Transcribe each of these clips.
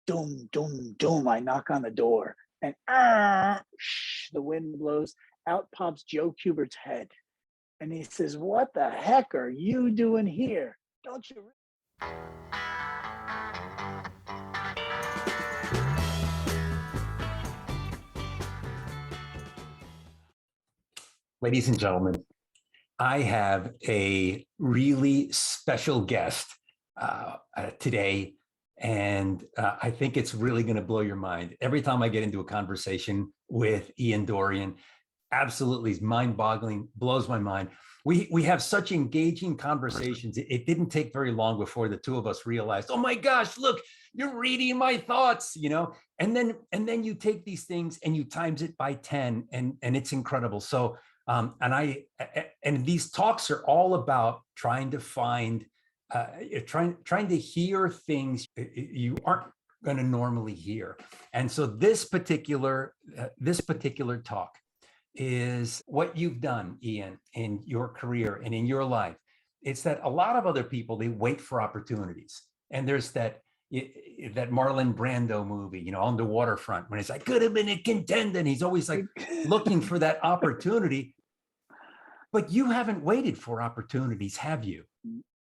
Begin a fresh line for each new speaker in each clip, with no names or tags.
doom, doom, doom. I knock on the door and the wind blows. Out pops Joe Kubert's head. And he says, "What the heck are you doing here? Don't you?"
Ladies and gentlemen, I have a really special guest today, and I think it's really going to blow your mind. Every time I get into a conversation with Ian Dorian, absolutely is mind-boggling, blows my mind. We have such engaging conversations. It didn't take very long before the two of us realized, oh my gosh, look, you're reading my thoughts, and then you take these things and you times it by 10, and it's incredible. So and these talks are all about trying to find, trying to hear things you aren't going to normally hear. And so this particular talk is what you've done, Ian, in your career and in your life. It's that a lot of other people, they wait for opportunities. And there's that Marlon Brando movie, on the waterfront, when it's like, could have been a contender. And he's always like looking for that opportunity. But you haven't waited for opportunities, have you?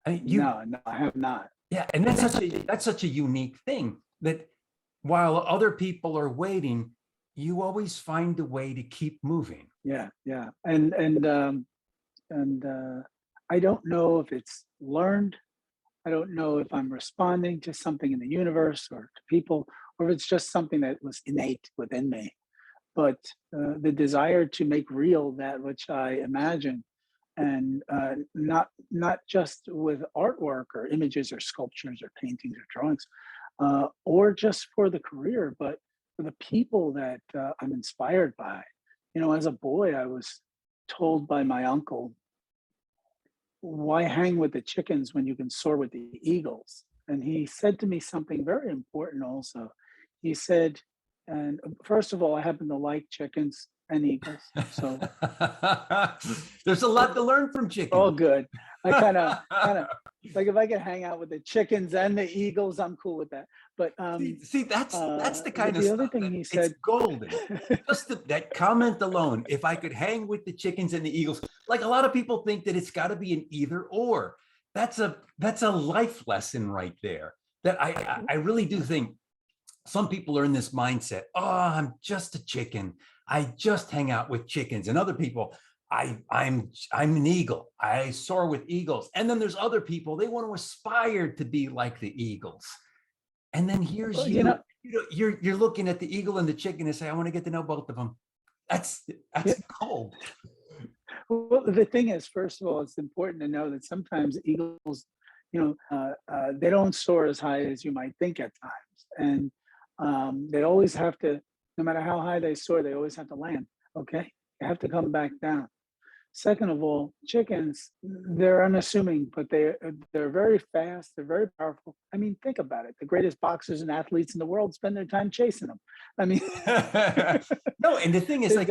I mean,
No, I have not.
Yeah, and that's such a unique thing, that while other people are waiting, you always find a way to keep moving.
Yeah, and I don't know if it's learned. I don't know if I'm responding to something in the universe or to people, or if it's just something that was innate within me. But the desire to make real that which I imagine, and not just with artwork or images or sculptures or paintings or drawings, or just for the career, but for the people that I'm inspired by. As a boy, I was told by my uncle, "Why hang with the chickens when you can soar with the eagles?" And he said to me something very important also. He said, and first of all, I happen to like chickens and eagles. So
there's a lot to learn from chickens.
All good. I kind of like, if I could hang out with the chickens and the eagles, I'm cool with that. But
see, that's the kind of
the
stuff
other thing he said,
it's golden. Just that comment alone. If I could hang with the chickens and the eagles, like a lot of people think that it's got to be an either or. That's a life lesson right there. That I really do think some people are in this mindset. Oh, I'm just a chicken. I just hang out with chickens. And other people, I'm an eagle. I soar with eagles. And then there's other people, they want to aspire to be like the eagles. And then here's you're looking at the eagle and the chicken and say, I want to get to know both of them. That's cold.
Well, the thing is, first of all, it's important to know that sometimes eagles, they don't soar as high as you might think at times. And they always have to, no matter how high they soar, they always have to land. Okay. They have to come back down. Second of all, chickens, they're unassuming, but they're very fast. They're very powerful. I mean, think about it. The greatest boxers and athletes in the world spend their time chasing them. I mean,
no. And the thing is, like,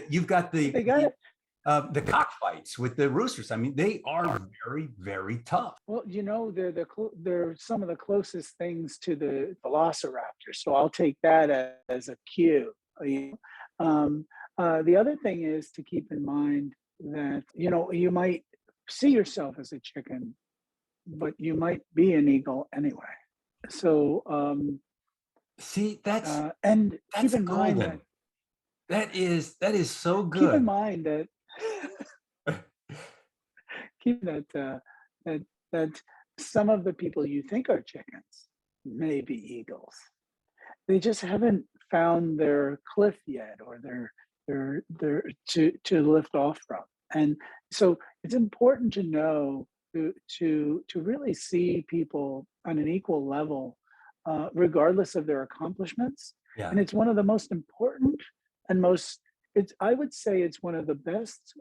you've got the cockfights with the roosters. I mean, they are very, very tough.
Well, they're some of the closest things to the velociraptor. So I'll take that as a cue. The other thing is to keep in mind that, you might see yourself as a chicken, but you might be an eagle anyway. So,
see, that's
keep in mind
that is so good.
Keep in mind that that some of the people you think are chickens may be eagles. They just haven't found their cliff yet, or their to lift off from. And so it's important to know to really see people on an equal level, regardless of their accomplishments.
Yeah.
And it's one of the most important and I would say it's one of the best,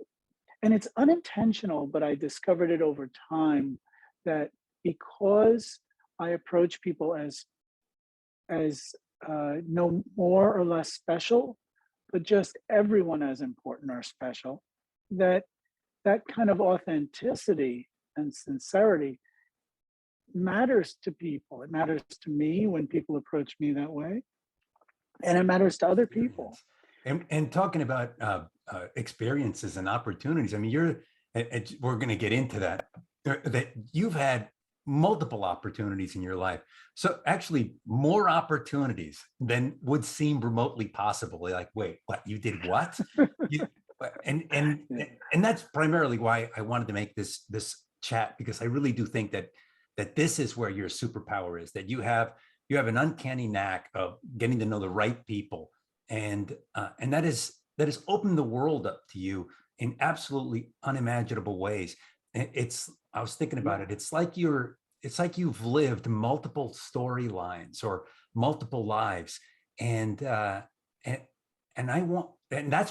and it's unintentional, but I discovered it over time, that because I approach people as no more or less special, but just everyone as important or special, that kind of authenticity and sincerity matters to people. It matters to me when people approach me that way, and it matters to other people.
And talking about experiences and opportunities, I mean, we're going to get into that, that you've had multiple opportunities in your life. So actually more opportunities than would seem remotely possible. Like, wait, what, you did what? you, and that's primarily why I wanted to make this chat, because I really do think that this is where your superpower is, that you have an uncanny knack of getting to know the right people. And that is opened the world up to you in absolutely unimaginable ways. I was thinking about it. It's like you've lived multiple storylines or multiple lives. And that's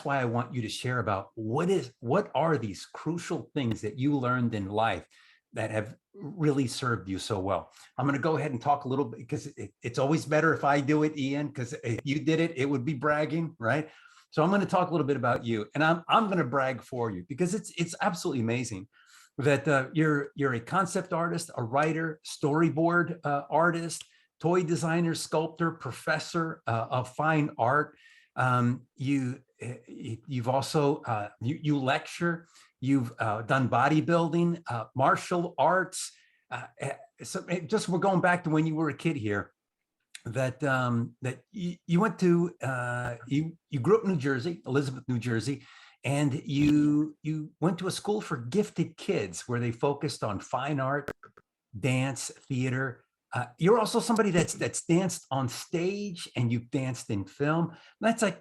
why I want you to share about what are these crucial things that you learned in life that have really served you so well. I'm going to go ahead and talk a little bit, because it's always better if I do it, Ian, because if you did it, it would be bragging, right? So I'm going to talk a little bit about you, and I'm going to brag for you, because it's absolutely amazing that you're a concept artist, a writer, storyboard artist, toy designer, sculptor, professor of fine art. You've also you lecture. You've done bodybuilding, martial arts. So just we're going back to when you were a kid here. That you went to you grew up in New Jersey, Elizabeth, New Jersey, and you went to a school for gifted kids where they focused on fine art, dance, theater. You're also somebody that's danced on stage, and you've danced in film. That's like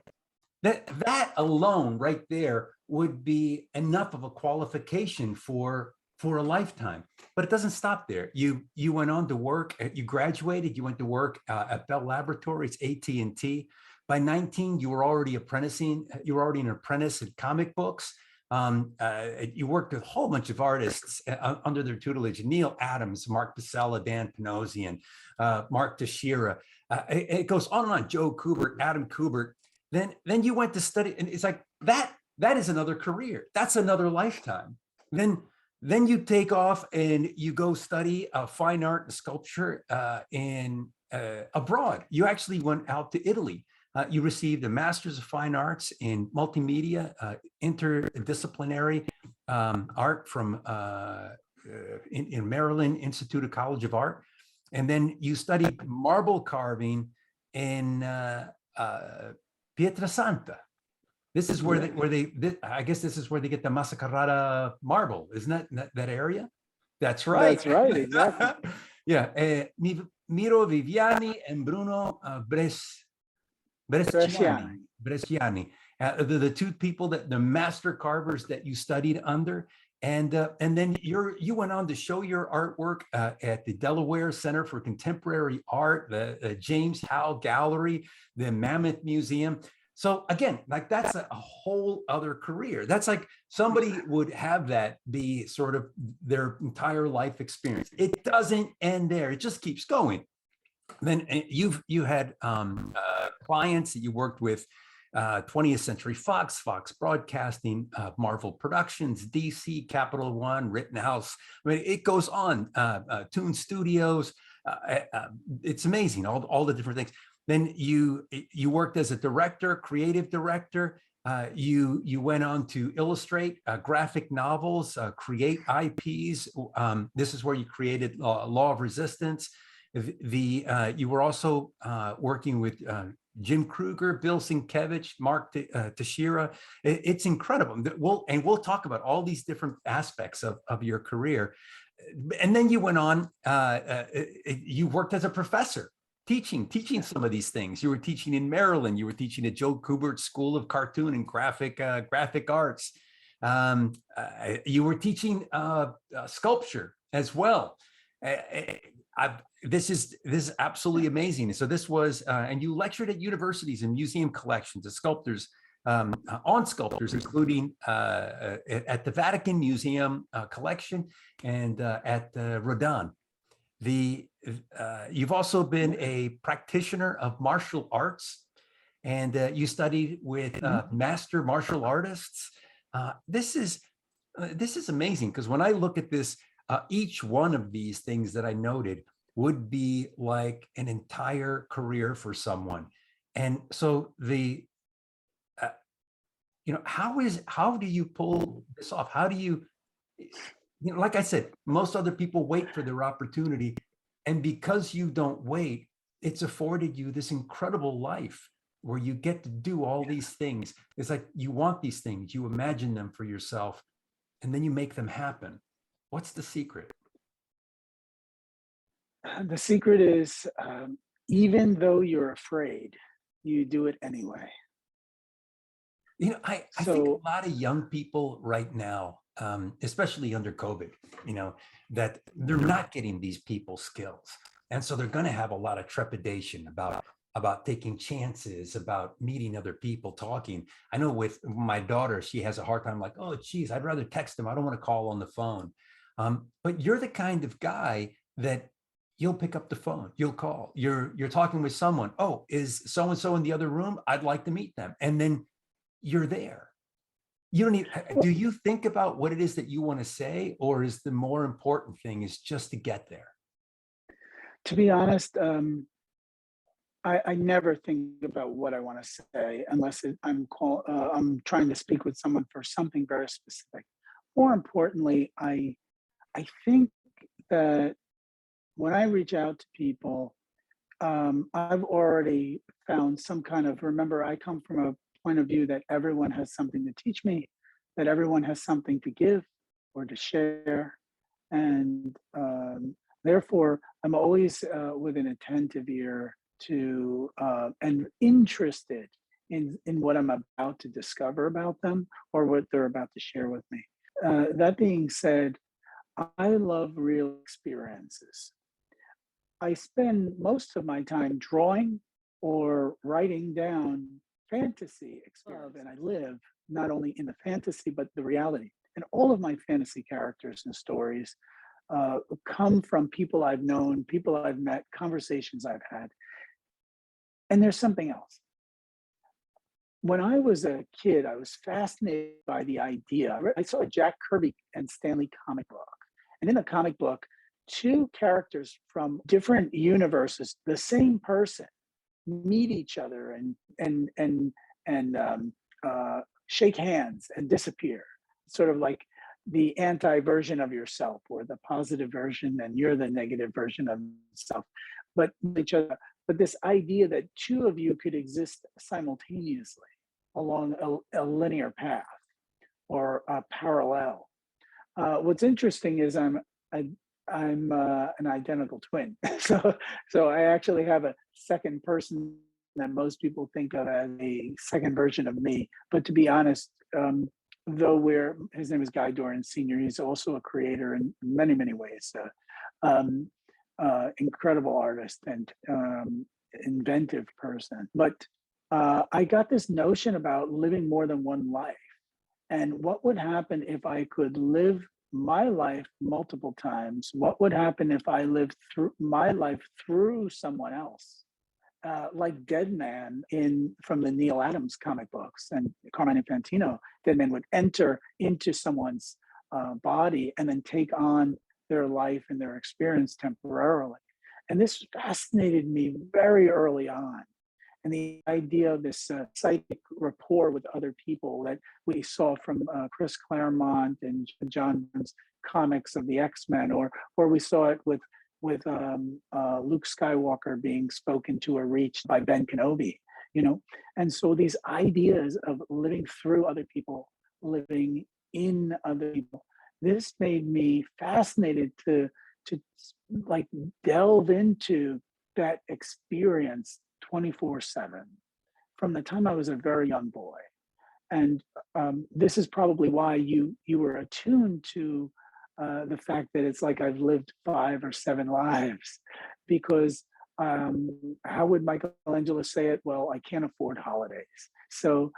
that alone right there would be enough of a qualification for a lifetime. But it doesn't stop there. You went on to work. You graduated. You went to work at Bell Laboratories, AT&T. By 19, you were already apprenticing. You were already an apprentice at comic books. You worked with a whole bunch of artists under their tutelage: Neil Adams, Mark Pacella, Dan Panosian, Mark Teixeira. It goes on and on. Joe Kubert, Adam Kubert. Then you went to study, and it's like that is another career. That's another lifetime. Then you take off and you go study fine art and sculpture in abroad. You actually went out to Italy. You received a Master's of Fine Arts in Multimedia, Interdisciplinary Art from in Maryland Institute of College of Art. And then you studied marble carving in Pietrasanta. This is where I guess this is where they get the Masacarrada marble, isn't that area? That's right.
That's right, exactly.
Yeah, Miro Viviani and Bruno Bresciani. The two people the master carvers that you studied under. And then you went on to show your artwork at the Delaware Center for Contemporary Art, the James Howe Gallery, the Mammoth Museum. So again, like that's a whole other career. That's like somebody would have that be sort of their entire life experience. It doesn't end there. It just keeps going. Then you had clients that you worked with, 20th Century Fox, Fox Broadcasting, Marvel Productions, DC, Capital One, Rittenhouse. I mean, it goes on. Toon Studios. It's amazing, all the different things. Then you worked as a director, creative director. You went on to illustrate graphic novels, create IPs. This is where you created Law of Resistance. You were also working with Jim Kruger, Bill Sienkiewicz, Mark Teixeira. It's incredible. We'll talk about all these different aspects of your career. And then you went on, you worked as a professor, teaching some of these things. You were teaching in Maryland. You were teaching at Joe Kubert's School of Cartoon and Graphic Arts. You were teaching sculpture as well. This is absolutely amazing. So this was, and you lectured at universities and museum collections of sculptors, on sculptors, including at the Vatican Museum collection and at Rodin. You've also been a practitioner of martial arts, and you studied with master martial artists. This is amazing, because when I look at this, Each one of these things that I noted would be like an entire career for someone. And so uh, how do you pull this off? How do you, like I said, most other people wait for their opportunity. And because you don't wait, it's afforded you this incredible life where you get to do all these things. It's like you want these things, you imagine them for yourself, and then you make them happen. What's the secret?
The secret is, even though you're afraid, you do it anyway.
I think
So
a lot of young people right now, especially under COVID, that they're not getting these people skills. And so they're going to have a lot of trepidation about taking chances, about meeting other people, talking. I know with my daughter, she has a hard time like, oh, geez, I'd rather text them. I don't want to call on the phone. But you're the kind of guy that you'll pick up the phone, you'll call, you're talking with someone. Oh, is so-and-so in the other room? I'd like to meet them. And then you're there. You don't need, do you think about what it is that you want to say, or is the more important thing is just to get there?
to be honest, I never think about what I want to say unless I'm trying to speak with someone for something very specific. More importantly, I think that when I reach out to people, I've already found some kind of, remember, I come from a point of view that everyone has something to teach me, that everyone has something to give or to share. And therefore, I'm always with an attentive ear to and interested in what I'm about to discover about them or what they're about to share with me. That being said, I love real experiences. I spend most of my time drawing or writing down fantasy experience, and I live not only in the fantasy but the reality. And all of my fantasy characters and stories come from people I've known, people I've met, conversations I've had. And there's something else. When I was a kid, I was fascinated by the idea. I saw a Jack Kirby and Stanley comic book. And in the comic book, two characters from different universes, the same person, meet each other and shake hands and disappear. Sort of like the anti-version of yourself, or the positive version, and you're the negative version of yourself. But each other. But this idea that two of you could exist simultaneously along a linear path or a parallel. What's interesting is I, I'm an identical twin, so I actually have a second person that most people think of as a second version of me. But to be honest, though his name is Guy Dorian Sr., he's also a creator in many ways. Incredible artist and inventive person. But I got this notion about living more than one life. And what would happen if I could live my life multiple times? What would happen if I lived through my life through someone else? Like Dead Man from the Neil Adams comic books and Carmine Infantino, Dead Man would enter into someone's body and then take on their life and their experience temporarily. And this fascinated me very early on. And the idea of this psychic rapport with other people that we saw from Chris Claremont and John Byrne's comics of the X-Men, or we saw it with Luke Skywalker being spoken to or reached by Ben Kenobi, And so these ideas of living through other people, living in other people, this made me fascinated to like delve into that experience 24/7 from the time I was a very young boy. And this is probably why you were attuned to the fact that it's like I've lived 5 or 7 lives, because how would Michelangelo say it? Well, I can't afford holidays. So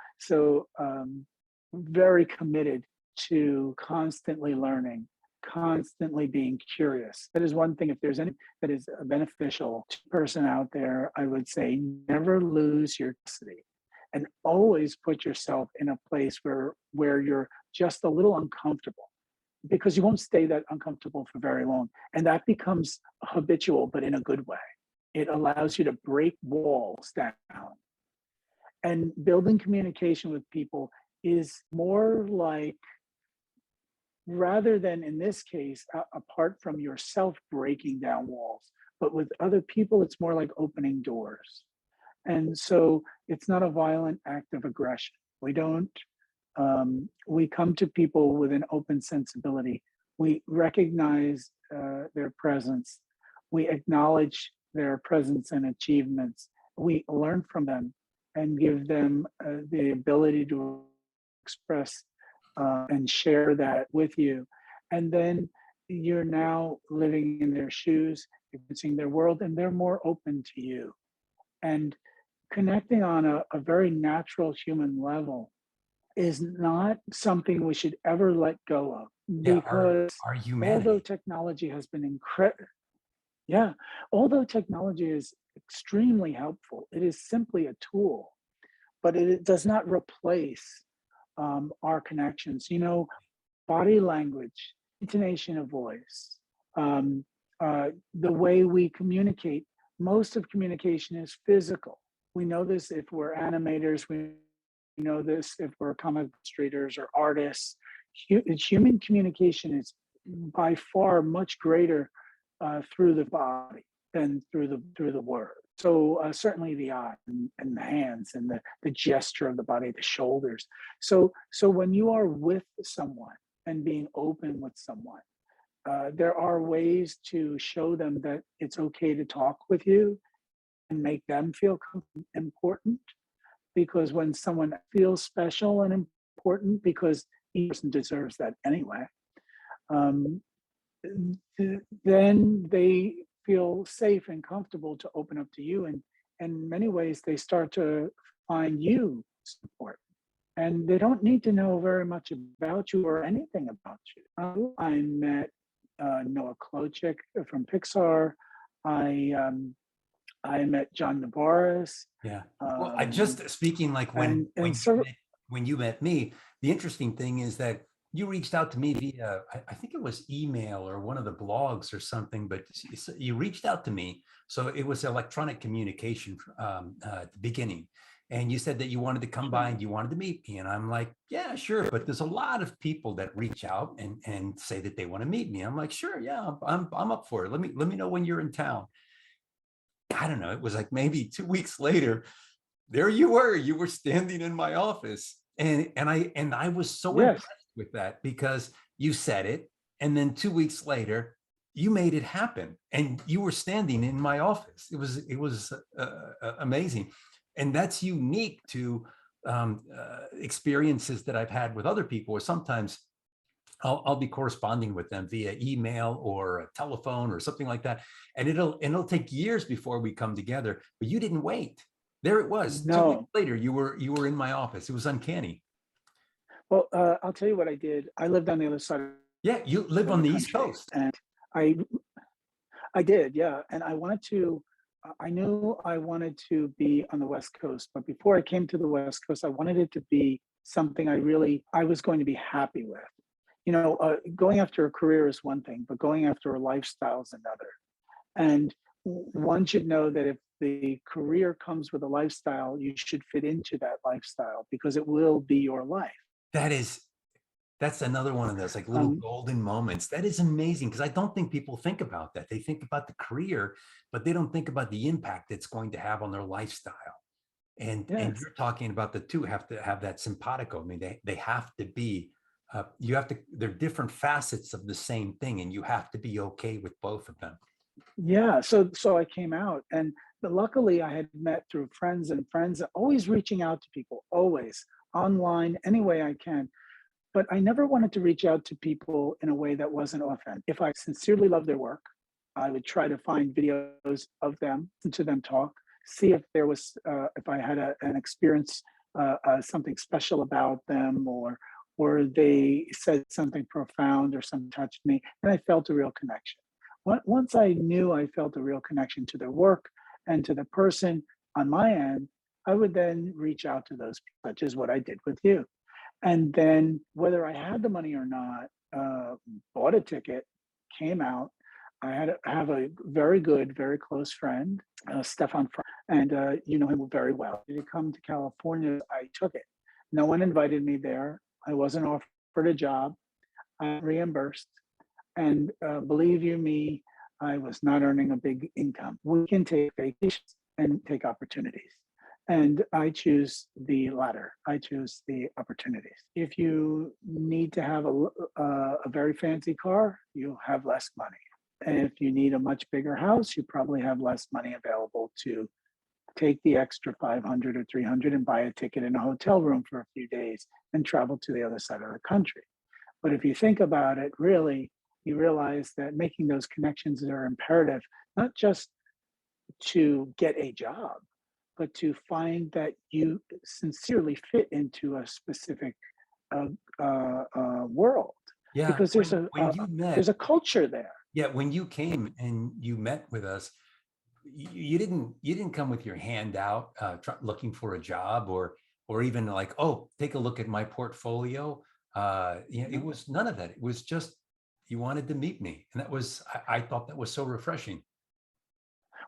very committed to constantly learning, constantly being curious. That is one thing. If there's any that is beneficial to a person out there, I would say never lose your curiosity, and always put yourself in a place where you're just a little uncomfortable. because you won't stay that uncomfortable for very long. And that becomes habitual, but in a good way. It allows you to break walls down. And building communication with people is more like, rather than in this case, apart from yourself breaking down walls, but with other people, it's more like opening doors. And so it's not a violent act of aggression. We don't, we come to people with an open sensibility. We recognize their presence. We acknowledge their presence and achievements. We learn from them and give them the ability to express and share that with you. And then you're now living in their shoes, experiencing their world, and they're more open to you. And connecting on a very natural human level is not something we should ever let go of,
Yeah,
because
our
although
humanity.
technology has been incredible, yeah, although technology is extremely helpful, it is simply a tool, but it does not replace our connections. You know, body language, intonation of voice, um, the way we communicate. Most of communication is physical. We know this if we're animators. We know this if we're comic illustrators or artists. Human communication is by far much greater through the body than through the word. So certainly the eye and the hands and the gesture of the body, the shoulders. So when you are with someone and being open with someone, there are ways to show them that it's okay to talk with you and make them feel important. Because when someone feels special and important, because each person deserves that anyway, um, then they feel safe and comfortable to open up to you. And in many ways, they start to find you support. And they don't need to know very much about you or anything about you. I met Noah Klochik from Pixar. I I met John Navarez.
Yeah. Well, I just speaking like
And so
when you met me, the interesting thing is that you reached out to me via I think it was email or one of the blogs or something, but you reached out to me. So it was electronic communication at the beginning. And you said that you wanted to come by and you wanted to meet me. And I'm like, yeah, sure. But there's a lot of people that reach out and say that they want to meet me. I'm like, sure, yeah, I'm up for it. Let me know when you're in town. I don't know, it was like maybe 2 weeks later, there you were standing in my office. And I was so
yes,
impressed with that because you said it. And then 2 weeks later, you made it happen and you were standing in my office. It was amazing. And that's unique to experiences that I've had with other people, or sometimes I'll be corresponding with them via email or a telephone or something like that. And it'll take years before we come together, but you didn't wait. There it was. 2 weeks
no.
later, you were in my office. It was uncanny.
Well, I'll tell you what I did. I lived on the other side
Yeah, you live
of
on
the
the East
country,
Coast.
and I I did, yeah. And I wanted to. I knew I wanted to be on the West Coast, but before I came to the West Coast, I wanted it to be something I was going to be happy with. You know, going after a career is one thing, but going after a lifestyle is another. And one should know that if the career comes with a lifestyle, you should fit into that lifestyle because it will be your life.
That is, that's another one of those like little
Um,
golden moments. That is amazing because I don't think people think about that. They think about the career, but they don't think about the impact it's going to have on their lifestyle. And
yes,
you're talking about the two have to have that simpatico. I mean, they have to be you have to, they're different facets of the same thing, and you have to be okay with both of them.
yeah. So I came out, and but luckily I had met through friends and friends, always reaching out to people, always online, any way I can. But I never wanted to reach out to people in a way that wasn't authentic. If I sincerely love their work, I would try to find videos of them, listen to them talk, see if there was, if I had an experience, something special about them, or they said something profound or something touched me, and I felt a real connection. Once I knew I felt a real connection to their work and to the person on my end, I would then reach out to those people, such as what I did with you. And then whether I had the money or not, uh, bought a ticket, came out. I have a very good, very close friend, Stefan, and you know him very well. To come to California, I took it. No one invited me there. I wasn't offered a job. I reimbursed, and believe you me, I was not earning a big income. We can take vacations and take opportunities. And I choose the latter. I choose the opportunities. If you need to have a very fancy car, you have less money. And if you need a much bigger house, you probably have less money available to take the extra 500 or 300 and buy a ticket in a hotel room for a few days and travel to the other side of the country. But if you think about it, really, you realize that making those connections are imperative, not just to get a job, but to find that you sincerely fit into a specific world,
Yeah.
because
When you met,
there's a culture there.
yeah, when you came and you met with us, you didn't come with your hand out looking for a job, or even like, oh, take a look at my portfolio. It was none of that. It was just you wanted to meet me, and that was I thought that was so refreshing.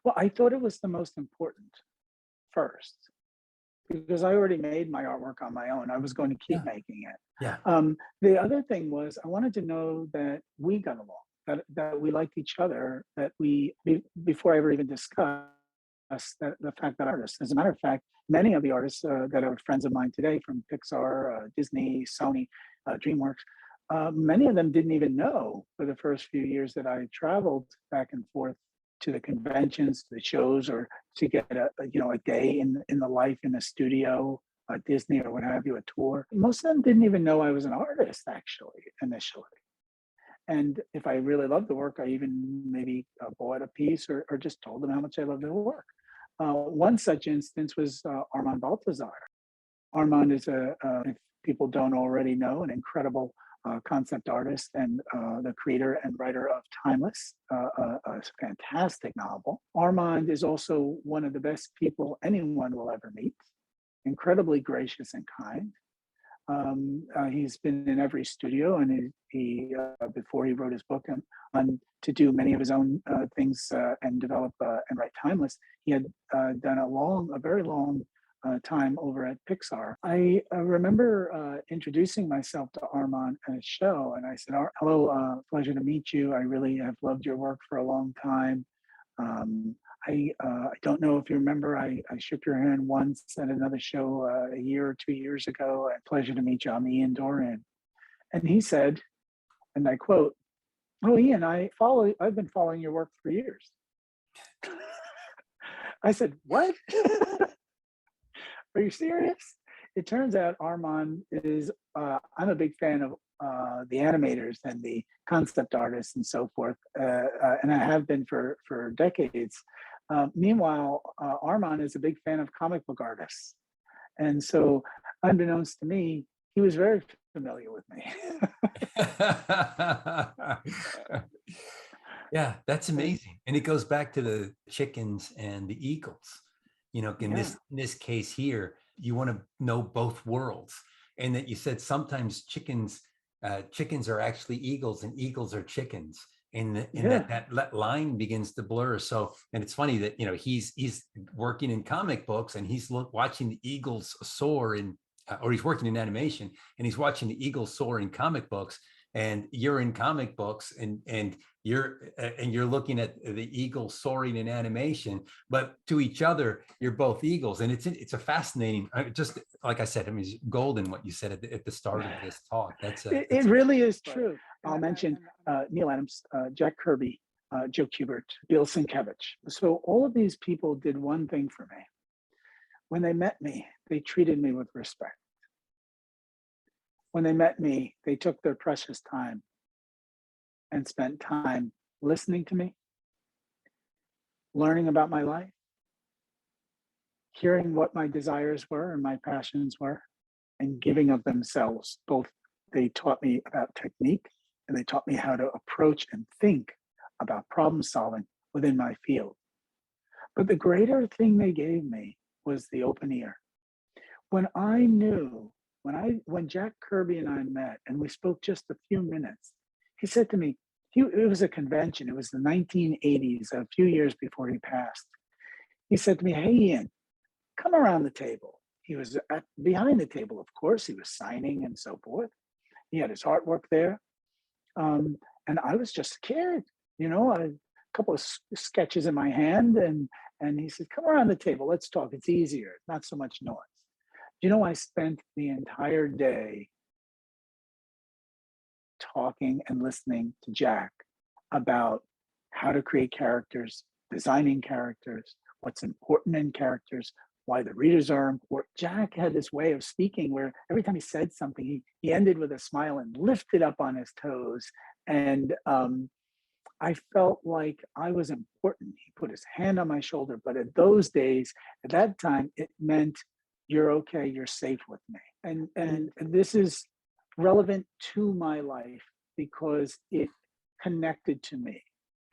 Well, I thought it was the most important first, because I already made my artwork on my own. I was going to keep
Yeah,
making it.
yeah,
The other thing was I wanted to know that we got along, that we liked each other, that before I ever even discussed that the fact that artists. As a matter of fact, many of the artists that are friends of mine today, from Pixar, Disney, Sony, DreamWorks, many of them didn't even know for the first few years that I traveled back and forth to the conventions, to the shows, or to get a day in the life in a studio, Disney or what have you, a tour. Most of them didn't even know I was an artist actually initially. And if I really loved the work, I even maybe bought a piece, or just told them how much I loved their work. One such instance was Armand Baltazar. Armand is if people don't already know, an incredible concept artist and the creator and writer of Timeless, a fantastic novel. Armand is also one of the best people anyone will ever meet, incredibly gracious and kind. He's been in every studio, and he before he wrote his book on to do many of his own things and develop and write Timeless, he had done a very long time over at Pixar. I remember introducing myself to Armand at a show, and I said, "Hello, pleasure to meet you. I really have loved your work for a long time. I don't know if you remember, I shook your hand once at another show a year or 2 years ago. Pleasure to meet you. I'm Ian Dorian." And he said, and I quote, "Oh, Ian, I've been following your work for years." I said, "What? Are you serious?" It turns out Armand is, I'm a big fan of the animators and the concept artists and so forth, and I have been for decades. Meanwhile, Armand is a big fan of comic book artists. And so, unbeknownst to me, he was very familiar with me.
Yeah, that's amazing. And it goes back to the chickens and the eagles. In
Yeah.
this case here, you want to know both worlds. And that you said sometimes chickens are actually eagles and eagles are chickens. And
Yeah.
that line begins to blur. So, and it's funny that he's working in comic books and he's watching the eagles soar or he's working in animation and he's watching the eagles soar in comic books, and you're in comic books and you're looking at the eagle soaring in animation, but to each other you're both eagles. And it's a fascinating, just like I said, it's golden what you said at the start of this talk.
It really is true. I'll mention Neil Adams, Jack Kirby, Joe Kubert, Bill Sienkiewicz. So all of these people did one thing for me. When they met me, they treated me with respect. When they met me, they took their precious time and spent time listening to me, learning about my life, hearing what my desires were and my passions were, and giving of themselves. Both they taught me about technique, and they taught me how to approach and think about problem solving within my field. But the greater thing they gave me was the open ear. When I knew when Jack Kirby and I met and we spoke just a few minutes, he said to me, it was a convention, it was the 1980s, a few years before he passed. He said to me, "Hey, Ian, come around the table." He was behind the table, of course, he was signing and so forth. He had his artwork there. And I was just scared, a couple of sketches in my hand. And he said, "Come around the table, let's talk. It's easier, not so much noise." I spent the entire day talking and listening to Jack about how to create characters, designing characters, what's important in characters, why the readers are important. Jack had this way of speaking where every time he said something, he ended with a smile and lifted up on his toes. And I felt like I was important. He put his hand on my shoulder, but at those days, at that time, it meant you're okay, you're safe with me. And this is relevant to my life because it connected to me.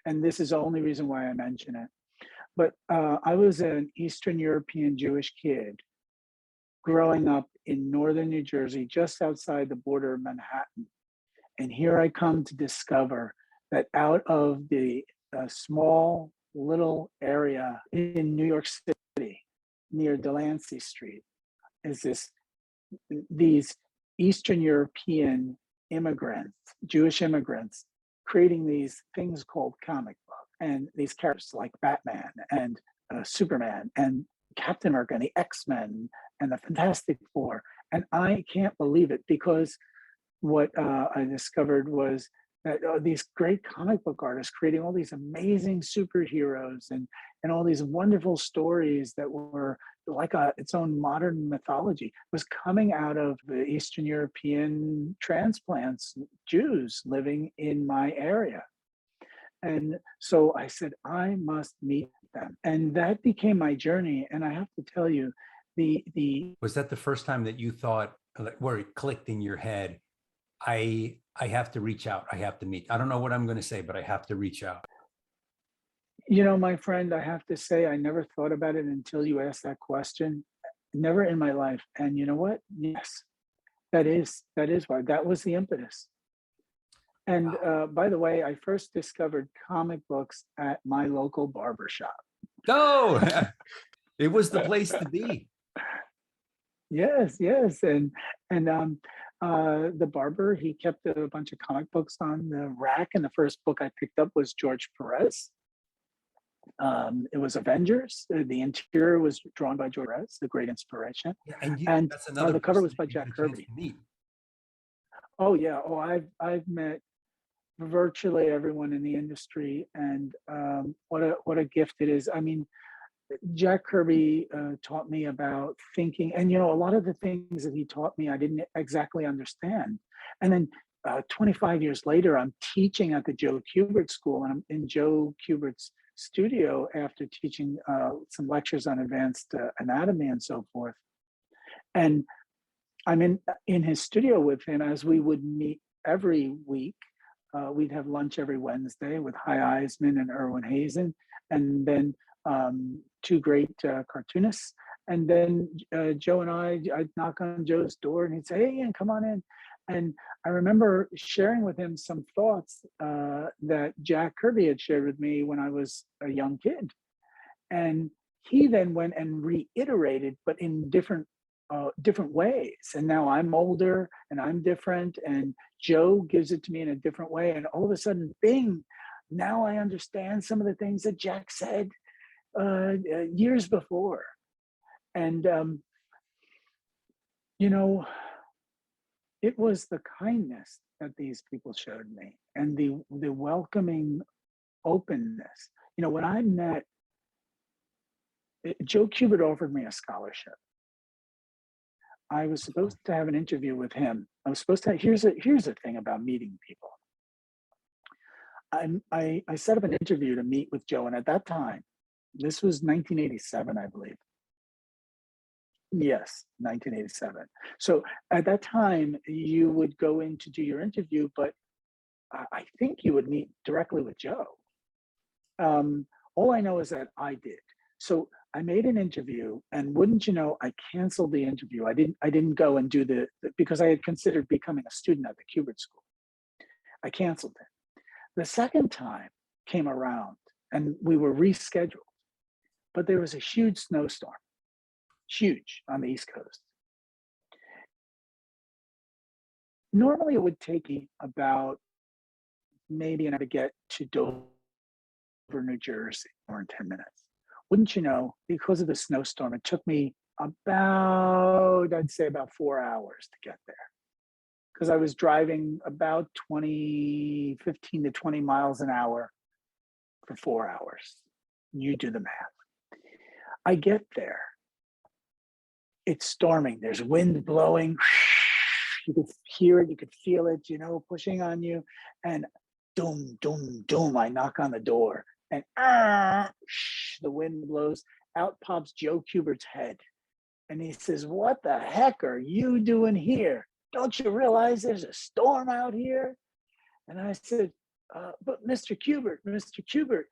And this is the only reason why I mention it. But I was an Eastern European Jewish kid growing up in northern New Jersey, just outside the border of Manhattan. And here I come to discover that out of the small little area in New York City near Delancey Street is these Eastern European immigrants, Jewish immigrants, creating these things called comic book, and these characters like Batman and Superman and Captain America and the X-Men and the Fantastic Four. And I can't believe it because what I discovered was that these great comic book artists creating all these amazing superheroes and all these wonderful stories that were like its own modern mythology was coming out of the Eastern European transplants, Jews living in my area. And so I said, I must meet them. And that became my journey. And I have to tell you,
was that the first time that you thought, where it clicked in your head, I have to reach out, I have to meet? I don't know what I'm going to say, but I have to reach out.
My friend, I have to say, I never thought about it until you asked that question. Never in my life. And you know what? Yes, that is why. That was the impetus. And by the way, I first discovered comic books at my local barber shop.
Oh, it was the place to be.
Yes. And the barber, he kept a bunch of comic books on the rack. And the first book I picked up was George Perez. It was Avengers. The interior was drawn by George Perez, the great inspiration.
Yeah, and that's
the cover was by Jack Kirby. Oh yeah. Oh, I've met virtually everyone in the industry, and what a gift it is. I mean, Jack Kirby taught me about thinking, and a lot of the things that he taught me I didn't exactly understand. And then 25 years later, I'm teaching at the Joe Kubert School, and I'm in Joe Kubert's studio after teaching some lectures on advanced anatomy and so forth. And I'm in his studio with him as we would meet every week. We'd have lunch every Wednesday with Hy Eisman and Erwin Hazen, and then two great cartoonists. And then Joe and I'd knock on Joe's door and he'd say, "Hey, Ian, come on in." And I remember sharing with him some thoughts that Jack Kirby had shared with me when I was a young kid. And he then went and reiterated, but in different ways. And now I'm older and I'm different, and Joe gives it to me in a different way. And all of a sudden, bing, now I understand some of the things that Jack said years before. And, it was the kindness that these people showed me and the welcoming openness. When I met, Joe Kubert offered me a scholarship. I was supposed to have an interview with him. I was supposed to, here's the thing about meeting people. I set up an interview to meet with Joe. And at that time, this was 1987, I believe. Yes, 1987. So at that time, you would go in to do your interview, but I think you would meet directly with Joe. All I know is that I did. So I made an interview, and wouldn't you know, I canceled the interview. I didn't go and do because I had considered becoming a student at the Kubert School. I canceled it. The second time came around, and we were rescheduled, but there was a huge snowstorm, huge on the East Coast. Normally, it would take me about maybe an hour to get to Dover, New Jersey, or in 10 minutes. Wouldn't you know, because of the snowstorm, it took me I'd say about 4 hours to get there. Because I was driving about 15 to 20 miles an hour for 4 hours. You do the math. I get there. It's storming. There's wind blowing. You could hear it. You could feel it, pushing on you. And doom, doom, doom. I knock on the door, and the wind blows. Out pops Joe Kubert's head. And he says, "What the heck are you doing here? Don't you realize there's a storm out here?" And I said, "But Mr. Kubert,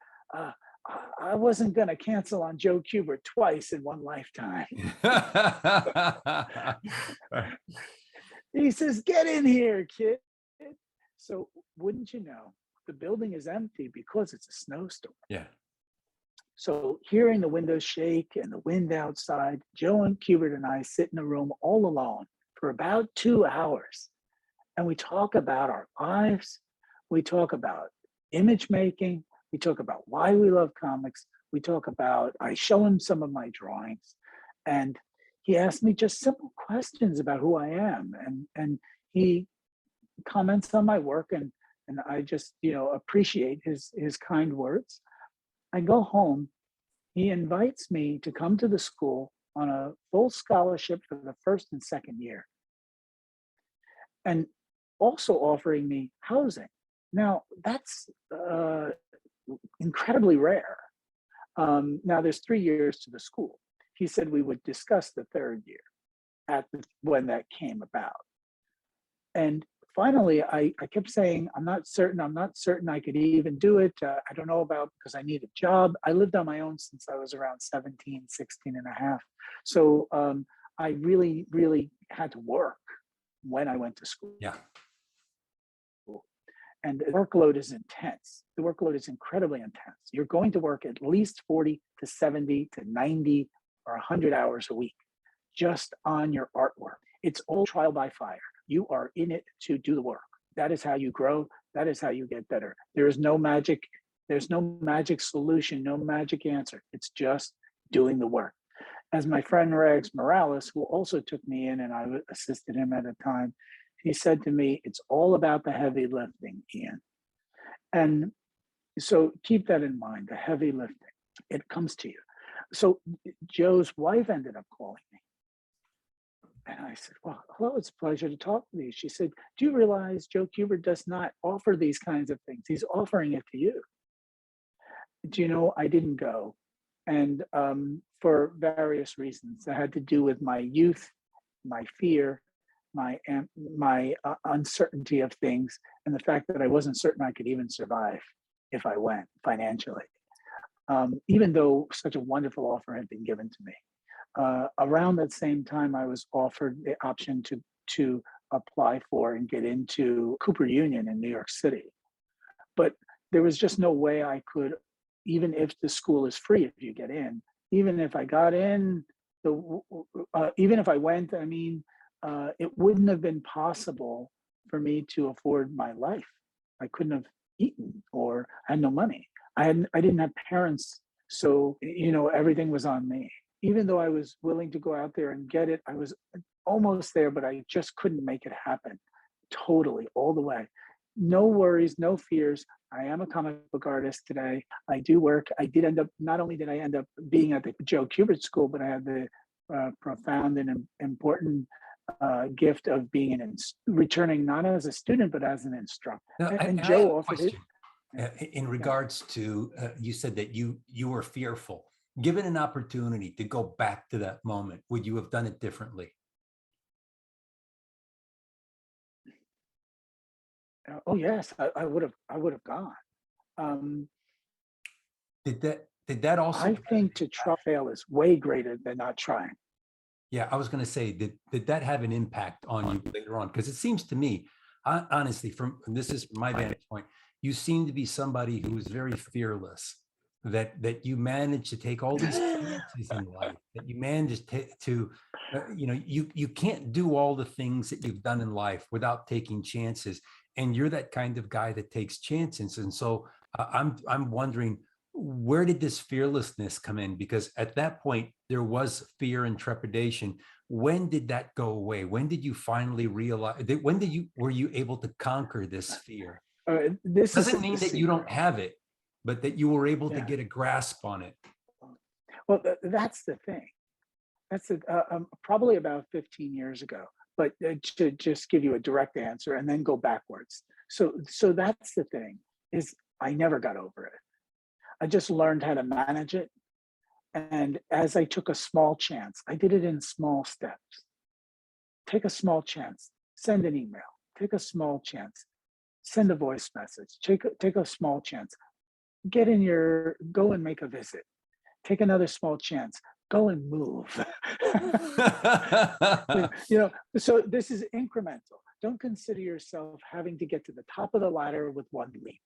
I wasn't going to cancel on Joe Kubert twice in one lifetime." He says, "Get in here, kid." So wouldn't you know, the building is empty because it's a snowstorm.
Yeah.
So hearing the windows shake and the wind outside, Joe and Kubert and I sit in a room all alone for about 2 hours. And we talk about our lives. We talk about image making. We talk about why we love comics. I show him some of my drawings. And he asked me just simple questions about who I am. And he comments on my work, and I just, appreciate his kind words. I go home. He invites me to come to the school on a full scholarship for the first and second year, and also offering me housing. Now, that's incredibly rare. Now, there's 3 years to the school. He said we would discuss the third year when that came about. And finally, I kept saying, I'm not certain I could even do it. I don't know because I need a job. I lived on my own since I was around 17, 16 and a half. So I really, really had to work when I went to school.
Yeah.
And the workload is intense. The workload is incredibly intense. You're going to work at least 40 to 70 to 90 or 100 hours a week just on your artwork. It's all trial by fire. You are in it to do the work. That is how you grow. That is how you get better. There is no magic. There's no magic solution, no magic answer. It's just doing the work. As my friend Rex Morales, who also took me in, and I assisted him at a time, he said to me, "It's all about the heavy lifting, Ian." And so keep that in mind, the heavy lifting. It comes to you. So Joe's wife ended up calling me. And I said, "Well, hello, it's a pleasure to talk with you." She said, "Do you realize Joe Kubert does not offer these kinds of things? He's offering it to you." Do you know, I didn't go. And for various reasons that had to do with my youth, my fear, my uncertainty of things, and the fact that I wasn't certain I could even survive if I went financially, even though such a wonderful offer had been given to me. Around that same time, I was offered the option to apply for and get into Cooper Union in New York City. But there was just no way I could, even if the school is free if you get in, even if I got in, even if I went, it wouldn't have been possible for me to afford my life. I couldn't have eaten, or I had no money. I didn't have parents, so everything was on me. Even though I was willing to go out there and get it, I was almost there, but I just couldn't make it happen totally, all the way. No worries, no fears. I am a comic book artist today. I do work. I did end up, not only did I end up being at the Joe Kubert School, but I had the profound and important gift of being returning not as a student, but as an instructor.
Now,
and
I
Joe
have a
offered it.
question. In regards to, you said that you were fearful. Given an opportunity to go back to that moment, would you have done it differently?
Oh yes, I would have gone.
Did did that also?
I think to try fail is way greater than not trying.
Yeah, I was going to say, did that have an impact on you later on? Because it seems to me, honestly, from this is my vantage point, you seem to be somebody who is very fearless. That you manage to take all these chances in life. That you manage to you can't do all the things that you've done in life without taking chances. And you're that kind of guy that takes chances. And so I'm wondering, where did this fearlessness come in? Because at that point, there was fear and trepidation. When did that go away? When did you finally realize that? Were you able to conquer this fear?
This
Doesn't
is
mean
the
that you don't
secret.
have it, but that you were able to
Yeah.
get a grasp on it.
Well, that's the thing. That's probably about 15 years ago. But to just give you a direct answer and then go backwards. So that's the thing, is I never got over it. I just learned how to manage it. And as I took a small chance, I did it in small steps. Take a small chance, send an email, take a small chance, send a voice message, take a small chance, go and make a visit, take another small chance, go and move. So this is incremental. Don't consider yourself having to get to the top of the ladder with one leap.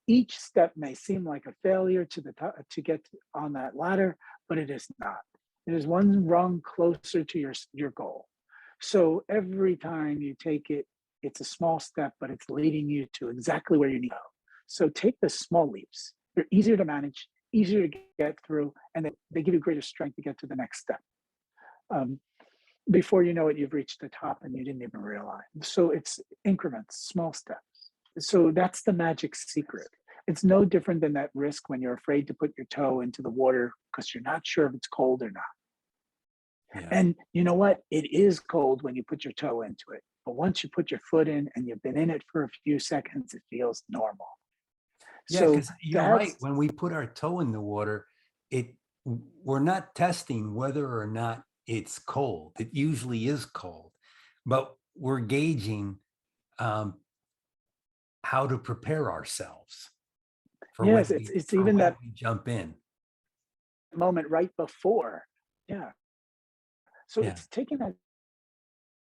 Each step may seem like a failure to the top, to get on that ladder, but it is not. It is one rung closer to your goal. So every time you take it, it's a small step, but it's leading you to exactly where you need to go. So take the small leaps. They're easier to manage, easier to get through, and they give you greater strength to get to the next step. Um, Before you know it, you've reached the top and you didn't even realize. So it's increments, small steps. So that's the magic secret. It's no different than that risk when you're afraid to put your toe into the water because you're not sure if it's cold or not.
Yeah.
And you know what? It is cold when you put your toe into it. But once you put your foot in and you've been in it for a few seconds, it feels normal.
Yeah,
So
because you're right.
that's,
When we put our toe in the water, it we're not testing whether or not it's cold. It usually is cold, but we're gauging um, how to prepare ourselves for
yes, it's even
when
that
we jump in.
moment right before. Yeah. So
Yeah,
it's taking that,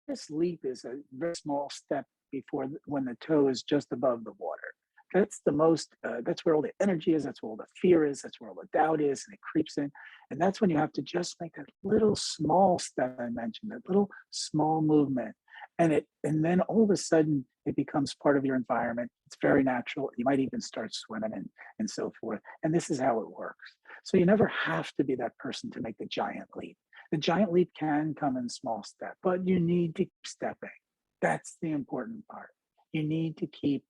this leap is a very small step before when the toe is just above the water. That's the most, that's where all the energy is. That's where all the fear is. That's where all the doubt is. And it creeps in. And that's when you have to just make that little small step I mentioned, that little small movement. And then all of a sudden it becomes part of your environment. It's very natural. You might even start swimming and so forth. And this is how it works. So you never have to be that person to make the giant leap. The giant leap can come in small steps, but you need to keep stepping. That's the important part. You need to keep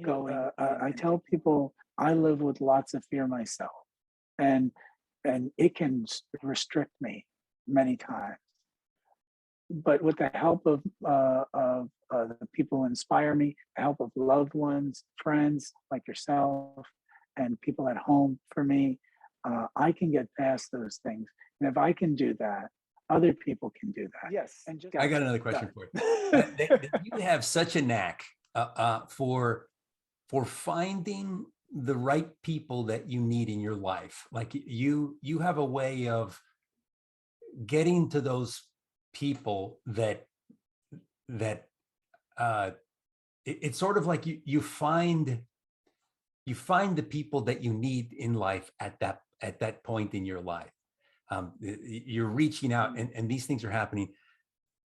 going. I tell people I live with lots of fear myself, and it can restrict me many times. But with the help of the people who inspire me, the help of loved ones, friends like yourself, and people at home for me, I can get past those things. And if I can do that, other people can do that.
yes.
And just
I got another question for you. You have such a knack for finding the right people that you need in your life. Like you have a way of getting to those people that it's sort of like you find the people that you need in life at that point in your life. You're reaching out, and these things are happening.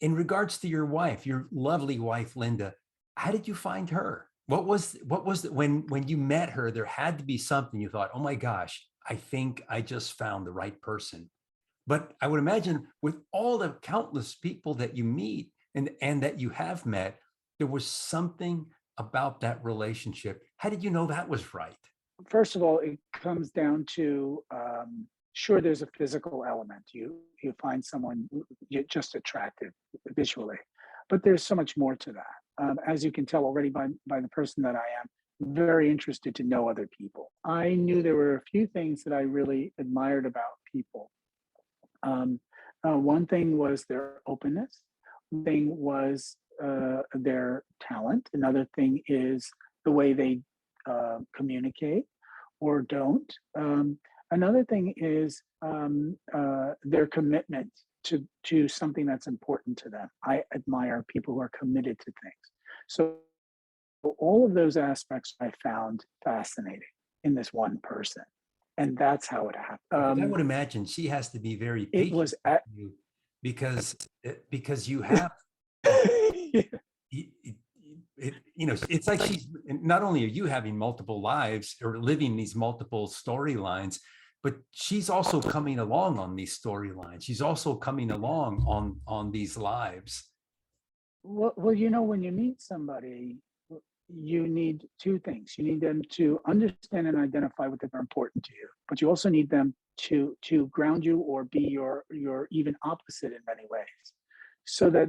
In regards to your wife, your lovely wife, Linda, how did you find her? What was when you met her? There had to be something you thought, oh my gosh, I think I just found the right person. But I would imagine with all the countless people that you meet and that you have met, there was something about that relationship. How did you know that was right?
First of all, it comes down to sure, there's a physical element. You find someone you're just attractive visually, but there's so much more to that. As you can tell already by the person that I am, very interested to know other people. I knew there were a few things that I really admired about people. Um, One thing was their openness. One thing was their talent. Another thing is the way they communicate or don't. Another thing is their commitment to something that's important to them. I admire people who are committed to things. So all of those aspects I found fascinating in this one person, and that's how it happened.
Because I would imagine she has to be very
It
patient
was
with
at
you because you have uh, y- y- it's like she's not only are you having multiple lives or living these multiple storylines, but she's also coming along on these storylines. She's also coming along on these lives.
well, when you meet somebody, you need two things. You need them to understand and identify what are important to you, but you also need them to ground you or be your even opposite in many ways, so that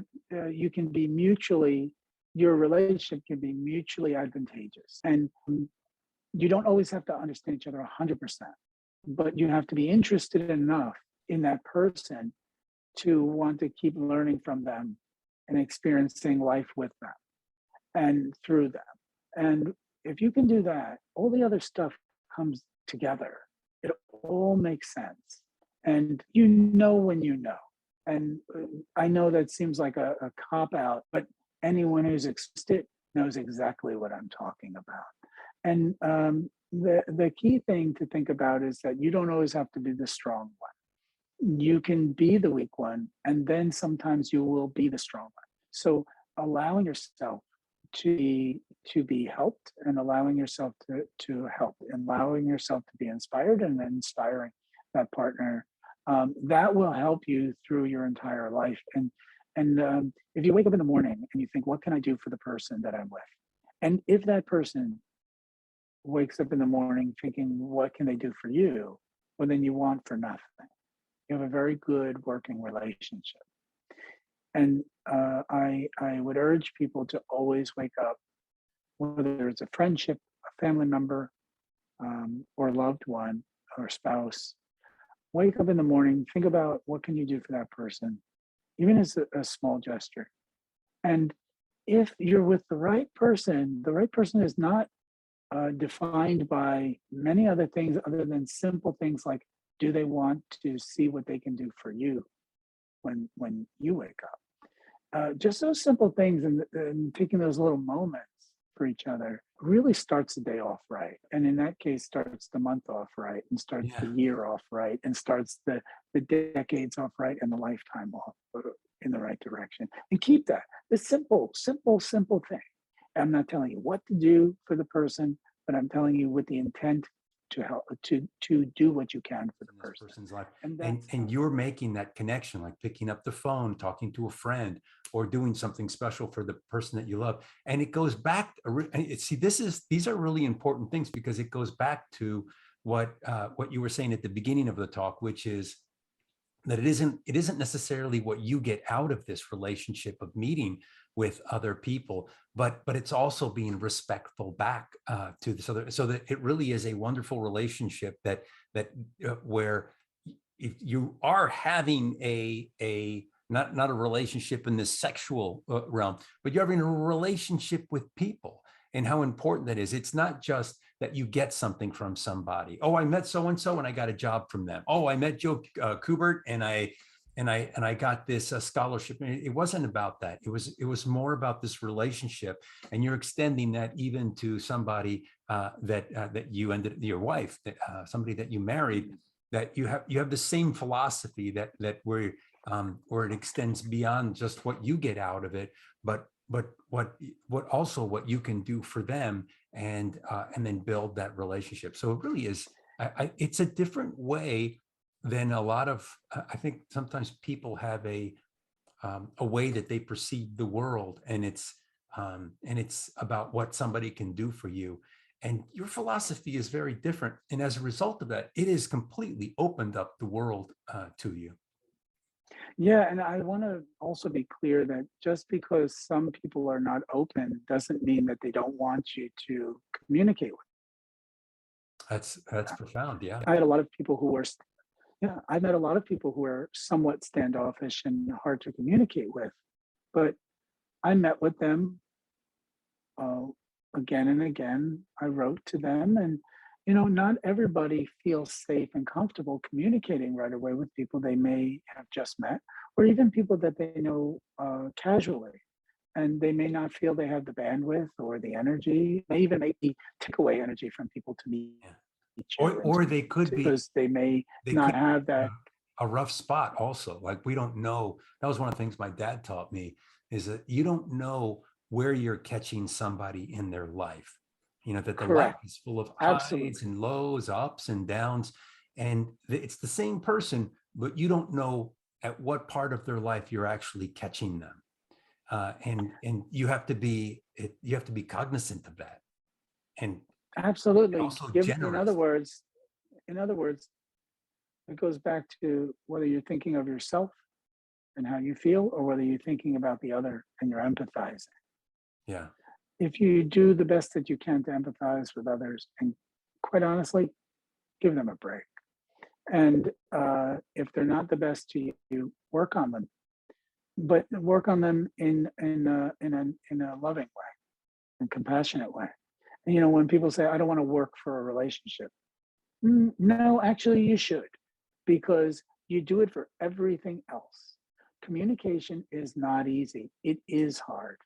you can be mutually your relationship can be mutually advantageous. And you don't always have to understand each other 100%, but you have to be interested enough in that person to want to keep learning from them and experiencing life with them and through them. And if you can do that, all the other stuff comes together. It all makes sense. And when you know. And I know that seems like a cop out, but anyone who's existed knows exactly what I'm talking about. And the key thing to think about is that you don't always have to be the strong one. You can be the weak one, and then sometimes you will be the strong one. So allowing yourself to be helped, and allowing yourself to help, and allowing yourself to be inspired, and then inspiring that partner, that will help you through your entire life. And if you wake up in the morning and you think, what can I do for the person that I'm with? And if that person wakes up in the morning thinking, what can they do for you? Well, then you want for nothing. You have a very good working relationship. And I would urge people to always wake up, whether it's a friendship, a family member, or a loved one or spouse. Wake up in the morning, think about what can you do for that person, even as a small gesture. And if you're with the right person is not defined by many other things other than simple things like, do they want to see what they can do for you when you wake up? Just those simple things, and taking those little moments for each other really starts the day off right. And in that case, starts the month off right, and starts
Yeah.
the year off right, and starts the decades off right, and the lifetime off in the right direction. And keep that. The simple thing. I'm not telling you what to do for the person, but I'm telling you with the intent to help to do what you can for the
In this
person.
person's life.
And
And
that's
and you're making that connection, like picking up the phone, talking to a friend, or doing something special for the person that you love. And it goes back. See, these are really important things, because it goes back to what you were saying at the beginning of the talk, which is that it isn't necessarily what you get out of this relationship of meeting with other people, but it's also being respectful back to this other, so that it really is a wonderful relationship that where if you are having a not a relationship in this sexual realm, but you're having a relationship with people, and how important that is. It's not just that you get something from somebody. Oh, I met so and so and I got a job from them. Oh, I met Joe Kubert and I got this scholarship. It wasn't about that. It was more about this relationship, and you're extending that even to somebody that you ended, your wife, somebody that you married, that you have the same philosophy that where it extends beyond just what you get out of it, but what also what you can do for them, and then build that relationship. So it really is. It's a different way than a lot of. I think sometimes people have a way that they perceive the world, and it's about what somebody can do for you. And your philosophy is very different, and as a result of that, it has completely opened up the world to you.
Yeah, and I want to also be clear that just because some people are not open doesn't mean that they don't want you to communicate with
That's
them.
profound. Yeah.
I had a lot of people who were, yeah, I met a lot of people who were somewhat standoffish and hard to communicate with, but I met with them uh, again and again. I wrote to them, Not everybody feels safe and comfortable communicating right away with people they may have just met, or even people that they know casually. And they may not feel they have the bandwidth or the energy, may even maybe take away energy from people to meet
Yeah.
you and
Or they could be,
because they may
they
not
could
have
be
that.
a rough spot also. Like, we don't know. That was one of the things my dad taught me, is that you don't know where you're catching somebody in their life. That the life
Correct.
is full of highs
Absolutely.
and lows, ups and downs. And it's the same person, but you don't know at what part of their life you're actually catching them. And you have to be cognizant of that. And
Absolutely.
also
Give
generous.
in other words, it goes back to whether you're thinking of yourself and how you feel, or whether you're thinking about the other and you're empathizing.
Yeah.
If you do the best that you can to empathize with others, and quite honestly, give them a break. And if they're not the best to you, work on them, but work on them in a loving way and compassionate way. And, when people say, "I don't want to work for a relationship," no, actually, you should, because you do it for everything else. Communication is not easy. It is hard.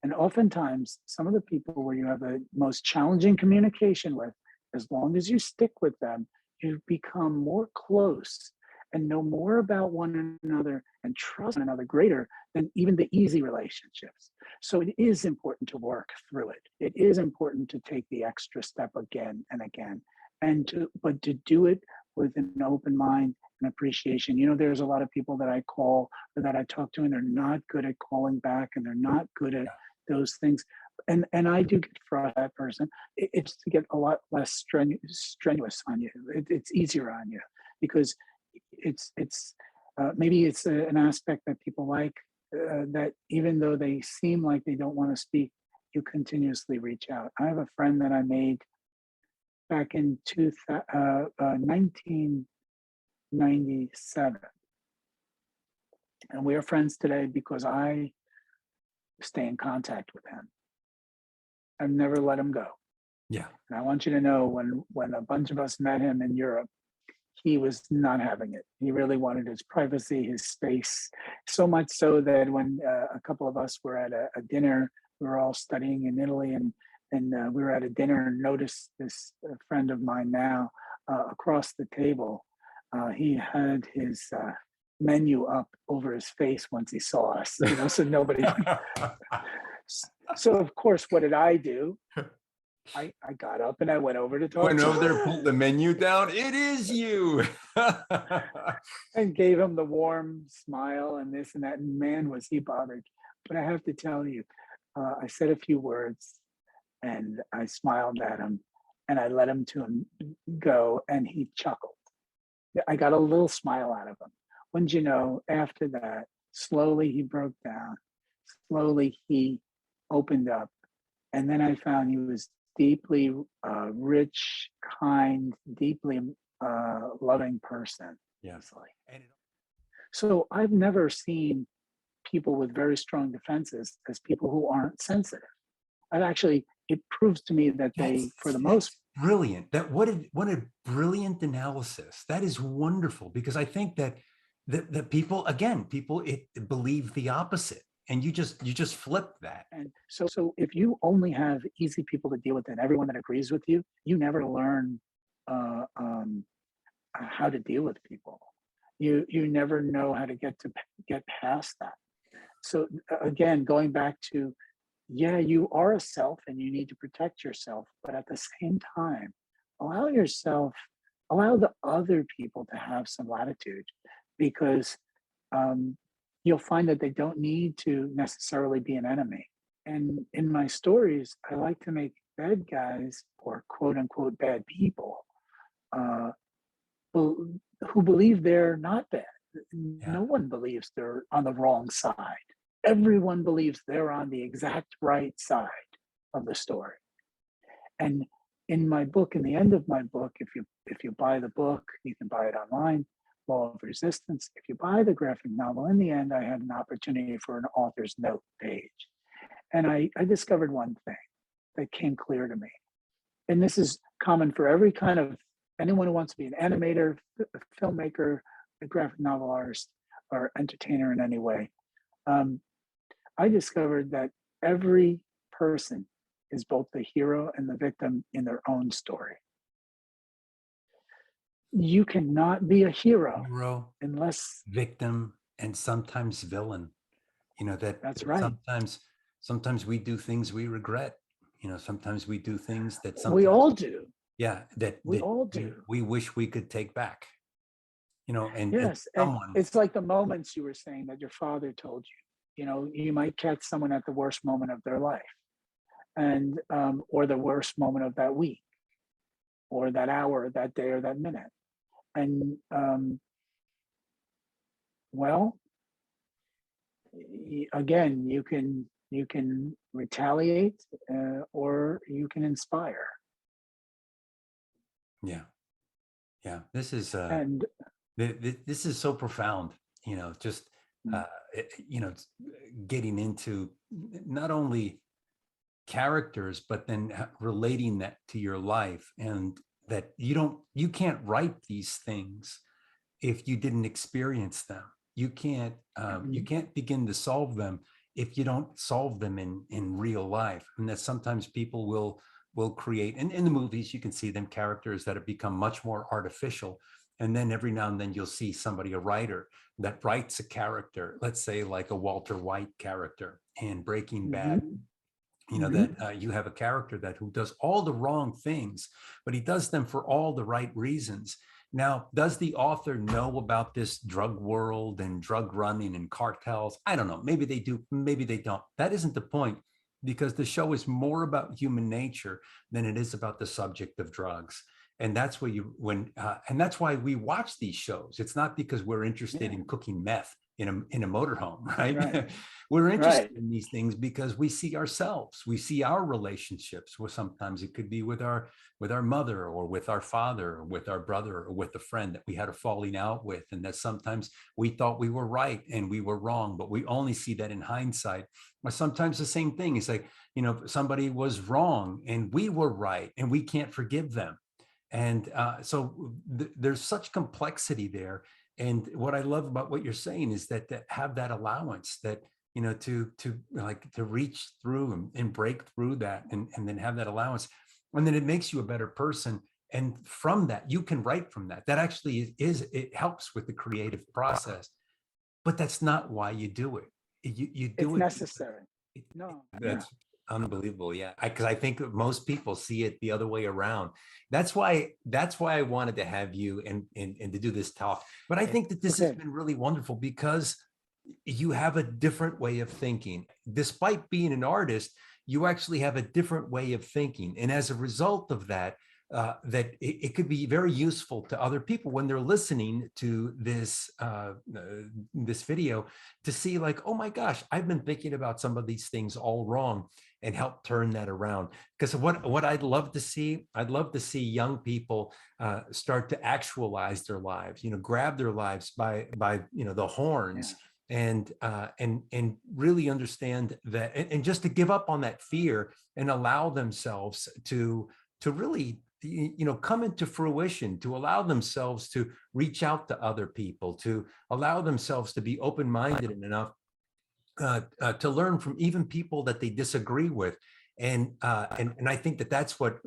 And oftentimes, some of the people where you have the most challenging communication with, as long as you stick with them, you become more close and know more about one another and trust one another greater than even the easy relationships. So it is important to work through it. It is important to take the extra step again and again, but to do it with an open mind and appreciation. There's a lot of people that I call or that I talk to, and they're not good at calling back, and they're not good at those things. And I do get frustrated with that person. It's to get a lot less strenuous on you. It's easier on you because it's maybe it's an aspect that people like, that even though they seem like they don't want to speak, you continuously reach out. I have a friend that I made back in 1997. And we are friends today because I stay in contact with him. I've never let him go.
Yeah.
And I want you to know, when a bunch of us met him in Europe, he was not having it. He really wanted his privacy, his space, so much so that when a couple of us were at a dinner, we were all studying in Italy, and we were at a dinner and noticed this friend of mine now across the table. He had his menu up over his face once he saw us, so nobody. So of course, what did I do? I got up and I went over to talk
Went
to
over there,
him
pulled the menu down. It is you.
and gave him the warm smile and this and that. And man, was he bothered. But I have to tell you, I said a few words and I smiled at him and I let him go, and he chuckled. I got a little smile out of him. Wouldn't you know, after that, slowly he broke down. Slowly he opened up. And then I found he was deeply rich, kind, deeply loving person.
Yes.
Easily. So I've never seen people with very strong defenses as people who aren't sensitive. It proves to me that they, for the most,
brilliant. What a brilliant analysis. That is wonderful, because I think that people believe the opposite, and you just flip that.
And so if you only have easy people to deal with and everyone that agrees with you, you never learn how to deal with people. You never know how to get past that. So again, going back to, yeah, you are a self and you need to protect yourself, but at the same time, allow the other people to have some latitude, because you'll find that they don't need to necessarily be an enemy. And in my stories, I like to make bad guys, or quote unquote bad people, uh, who believe they're not bad.
Yeah.
No one believes they're on the wrong side. Everyone believes they're on the exact right side of the story. And in my book, in the end of my book, if you buy the book, you can buy it online, Law of Resistance. If you buy the graphic novel, in the end, I had an opportunity for an author's note page. And I discovered one thing that came clear to me. And this is common for every kind of anyone who wants to be an animator, a filmmaker, a graphic novel artist, or entertainer in any way. Um, I discovered that every person is both the hero and the victim in their own story. You cannot be a hero
Hero,
unless
victim, and sometimes villain. You know, that
that's right.
sometimes we do things we regret. You know, sometimes we do things that
We
sometimes,
all do.
yeah,
We all do.
we wish we could take back. You know, and
Yes. And
someone,
it's like the moments you were saying that your father told you. You know, you might catch someone at the worst moment of their life, and or the worst moment of that week, or that hour, that day, or that minute. And well, again, you can retaliate, or you can inspire.
yeah, yeah. This is
And
this is so profound. You know, just
mm,
you know, getting into not only characters, but then relating that to your life, and that you can't write these things if you didn't experience them. You
mm,
can't begin to solve them if you don't solve them in real life. And that sometimes people will create, and in the movies you can see them, characters that have become much more artificial. And then every now and then you'll see somebody, a writer, that writes a character, let's say like a Walter White character in Breaking Bad.
mhm,
You know, that
mhm.
you have a character that who does all the wrong things, but he does them for all the right reasons. Now, does the author know about this drug world and drug running and cartels? I don't know. Maybe they do, maybe they don't. That isn't the point, because the show is more about human nature than it is about the subject of drugs. And that's where you when and that's why we watch these shows. It's not because we're interested
Yeah,
in cooking meth in a motorhome,
right,
right? We're interested
right.
in these things because we see ourselves, we see our relationships. Where sometimes it could be with our mother, or with our father, or with our brother, or with a friend that we had a falling out with, and that sometimes we thought we were right and we were wrong, but we only see that in hindsight. Or sometimes the same thing is like, you know, somebody was wrong and we were right and we can't forgive them. And there's such complexity there. And what I love about what you're saying is that have that allowance, that, you know, to like to reach through and break through that, and then have that allowance, and then it makes you a better person. And from that, you can write from that. That actually it helps with the creative process. But that's not why you do it. You do
It's
it.
necessary. No, yeah.
That's unbelievable. Yeah. Because I think that most people see it the other way around. That's why I wanted to have you and to do this talk. But I think that this has
Okay.
been really wonderful, because you have a different way of thinking. Despite being an artist, you actually have a different way of thinking. And as a result of that, that it could be very useful to other people when they're listening to this video, to see like, oh my gosh, I've been thinking about some of these things all wrong, and help turn that around. Because what I'd love to see young people start to actualize their lives, you know, grab their lives by you know, the horns,
Yeah.
and really understand that, and just to give up on that fear and allow themselves to really, you know, come into fruition, to allow themselves to reach out to other people, to allow themselves to be open-minded enough to learn from even people that they disagree with. And I think that that's what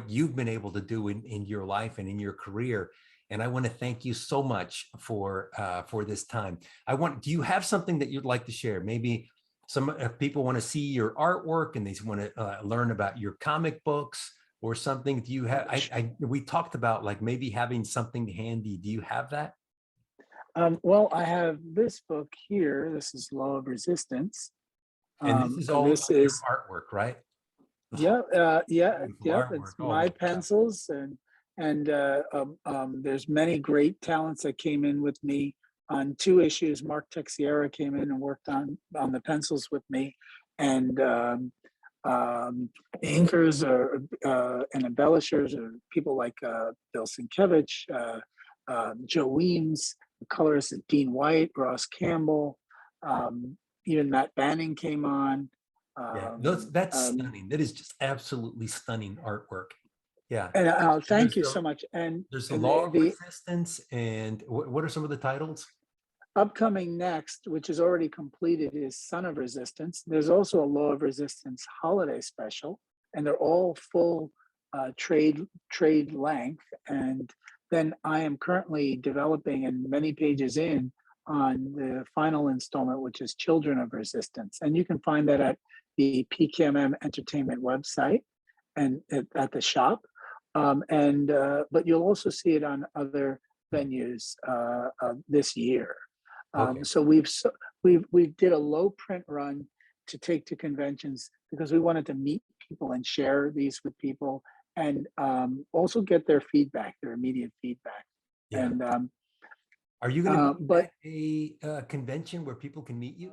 you've been able to do in your life and in your career. And I want to thank you so much for this time. Do you have something that you'd like to share? Maybe some if people want to see your artwork and they want to learn about your comic books or something. Do you have? We talked about like maybe having something handy. Do you have that?
Well, I have this book here. This is Law of Resistance.
And this is
And
all
this
about your
is,
artwork, right?
yeah,
Beautiful
yeah.
artwork.
It's
Oh
my
my God.
pencils, and there's many great talents that came in with me on two issues. Mark Texiera came in and worked on the pencils with me, and inkers and embellishers are people like Bill Sienkiewicz, Joe Weems. The colorist is Dean White, Ross Campbell, even Matt Banning came on.
Yeah, that's stunning. That is just absolutely stunning artwork. Yeah.
And I'll
And
thank you so much.
there's the
And
law of
the
resistance. And what are some of the titles?
upcoming next, which is already completed, is Son of Resistance. There's also a Law of Resistance holiday special, and they're all full trade length. And then I am currently developing and many pages in on the final installment, which is Children of Resistance. And you can find that at the PKMM Entertainment website and at the shop. But you'll also see it on other venues this year.
Okay.
So we did a low print run to take to conventions because we wanted to meet people and share these with people, and also get their feedback, their immediate feedback.
Yeah.
And
Are you going to be
but
at a convention where people can meet you?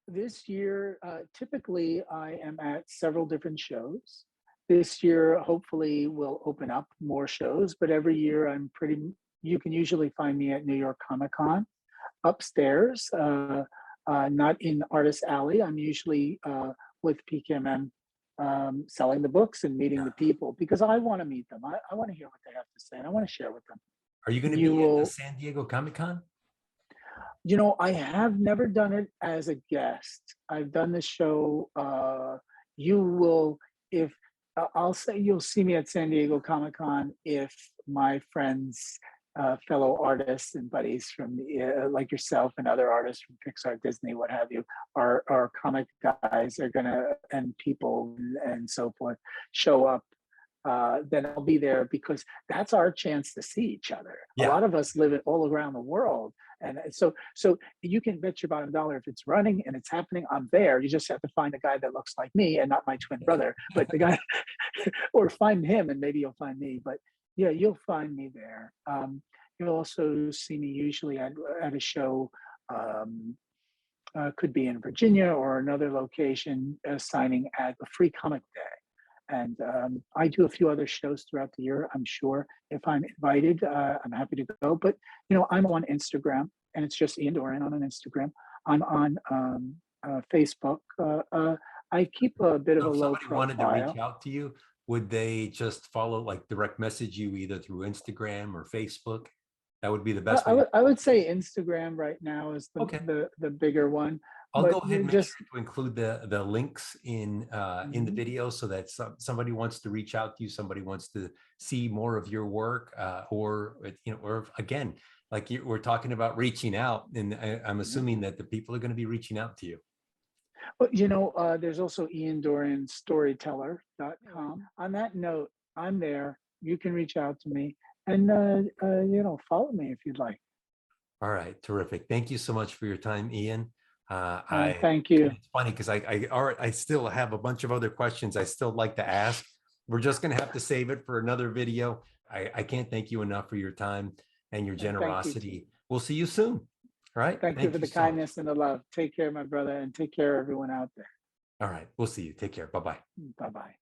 this year, typically I am at several different shows. This year, hopefully, we'll open up more shows, but every year you can usually find me at New York Comic Con upstairs, not in Artist Alley. I'm usually with PKMM, selling the books and meeting the people because I want to meet them. I want to hear what they have to say and I want to share with them.
Are you going to
You
be at the
will,
San Diego Comic-Con?
I have never done it as a guest. I've done the show. You will, if I'll say you'll see me at San Diego Comic Con if my friends, fellow artists and buddies from like yourself and other artists from Pixar, Disney, what have you, our comic guys are gonna, and people and so forth, show up. Then I'll be there because that's our chance to see each other. A
Yeah.
lot of us live it all around the world, and so you can bet your bottom dollar if it's running and it's happening, I'm there. You just have to find a guy that looks like me and not my twin brother, but the guy, or find him and maybe you'll find me. But yeah, you'll find me there. You'll also see me usually at a show. Could be in Virginia or another location, signing at the Free Comic Day. And I do a few other shows throughout the year. I'm sure if I'm invited, I'm happy to go. But I'm on Instagram, and it's just Ian Dorian on Instagram. I'm on Facebook. I keep a bit of
So
a
if
low
somebody wanted to reach
profile.
out to you, would they just follow, like direct message you either through Instagram or Facebook? That would be the best way.
I would say Instagram right now is
Okay.
the bigger one.
I'll
But
go ahead and make
just
sure to include the links in the video so that somebody wants to reach out to you, somebody wants to see more of your work, or again, like we're talking about reaching out, and I'm assuming that the people are going to be reaching out to you.
Well, there's also Ian Dorian storyteller.com. On that note, I'm there. You can reach out to me and follow me if you'd like.
All right, terrific. Thank you so much for your time, Ian.
Thank you.
It's funny because I still have a bunch of other questions I still like to ask. We're just going to have to save it for another video. I can't thank you enough for your time and your generosity. We'll see you soon. All right.
Thank you for the kindness and the love. Take care, my brother, and take care of everyone out there.
All right. We'll see you. Take care. Bye-bye.
Bye-bye.